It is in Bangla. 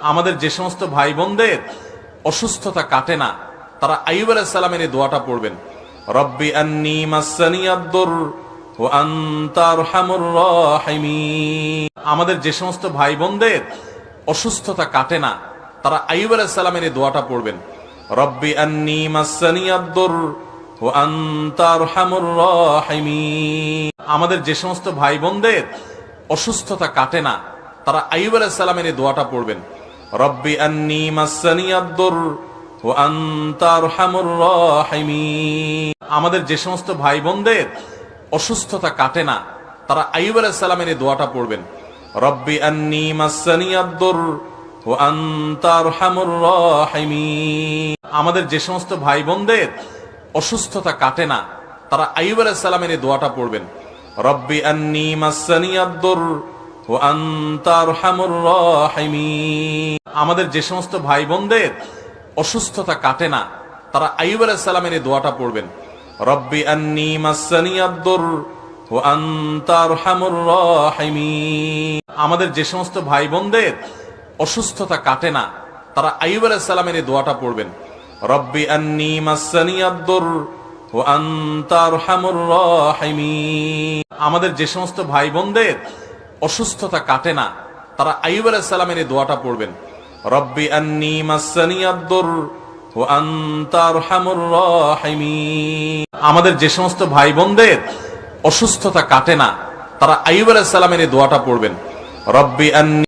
আমাদের যে সমস্ত ভাই বোনদের অসুস্থতা কাটে না, তারা আইয়ুব আলাইহিস সালামের এই দোয়াটা পড়বেন, রব্বি আন্নী মাসসানিয়াদ-দুর ওয়া আনতা আরহামুর রাহিমিন। আমাদের যে সমস্ত ভাই বোনদের অসুস্থতা কাটে না, তারা আইয়ুব আলাইহিস সালামের এই দোয়াটা পড়বেন, রব্বি আন্নী মাসসানিয়াদ-দুর ওয়া আনতা আরহামুর রাহিমিন। আমাদের যে সমস্ত ভাই বোনদের অসুস্থতা কাটে না, তারা আইয়ুব আলাইহিস সালামের এই দোয়াটা পড়বেন, রব্বি আন্নী মাসসানিয়াদ-দুর ওয়া আনতা আরহামুর রাহিমিন। আমাদের যে সমস্ত ভাই বোনদের অসুস্থতা কাটে না, তারা আইয়ুব আলাইহিস সালামের এই দোয়াটা পড়বেন, রব্বি আন্নী মাসসানিয়াদ-দুর ওয়া আনতা আরহামুর রাহিমিন। আমাদের যে সমস্ত ভাই বোনদের অসুস্থতা কাটে না, তারা আইয়ুব আলাইহিস সালামের এই দোয়াটা পড়বেন, রব্বি আন্নী মাসসানিয়াদ-দুর ওয়া আনতা আরহামুর রাহিমিন। আমাদের যে সমস্ত ভাই বোনদের অসুস্থতা কাটে না, তারা আইয়ুব আলাইহিস সালামের এই দোয়াটা পড়বেন, রব্বি আন্নী মাসসানিয়াদ-দুর ওয়া আনতা আরহামুর রাহিমিন। আমাদের যে সমস্ত ভাই বোনদের অসুস্থতা কাটে না, তারা আইয়ুব আলাইহিস সালামের এই দোয়াটা পড়বেন, রব্বি আন্নী মাসসানিয়াদ-দুর ওয়া আনতা আরহামুর রাহিমিন। আমাদের যে সমস্ত ভাই বোনদের অসুস্থতা কাটে না, তারা আইয়ুব আলাইহিস সালামের এই দোয়াটা পড়বেন, রব্বি আন্নী মাসসানিয়াদ-দুর ওয়া আনতা আরহামুর রাহিমিন। আমাদের যে সমস্ত ভাই বোনদের অসুস্থতা কাটে না, তারা আইয়ুব আলাইহিস সালামের এই দোয়াটা পড়বেন, রব্বি আন্নী